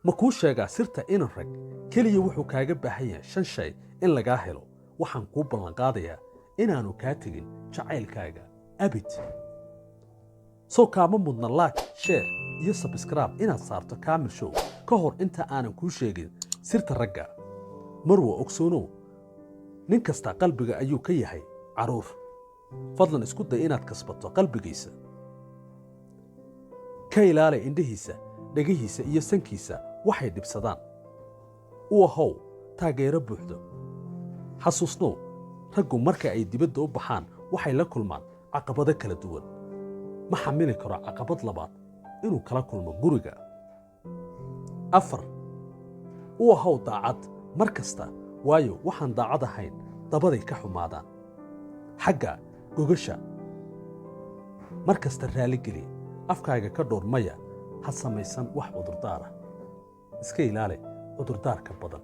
ma kuu sheegaa sirta inan rag keliya wuxuu kaaga baahan yahay 5 shay in lagaa helo waxaan kuu ballan qaadayaa inaanu kaa tegin jacaylkaaga abid soo kaama mudna like share iyo subscribe inaad saarto Kaamil Show ka hor inta aanan kuu sheegin sirta ragga marwa ogsoonow nin kasta qalbiga ayuu ka yahay caruur fadlan isku day inaad kasbato qalbigiisa ka ilaali indhihiisa dhagihiisa iyo sankiisa waxay dhibsadaan u ahow taageero buuxdo xasuusnow raggu marka ay dibadda u baxaan waxay la kulmaan caqabado kala duwan ma xamili karo caqabad labaad inuu kala kulmo guriga 4 u ahow daacad mar kasta waayo waxaan daacad ahayn dabaday ka xumaadaan xagga gogasha mar kasta raali geli afkaaga ka dhowr maya ha samaysan wax cudurdaar ah iska ilaali cudurdaarka badan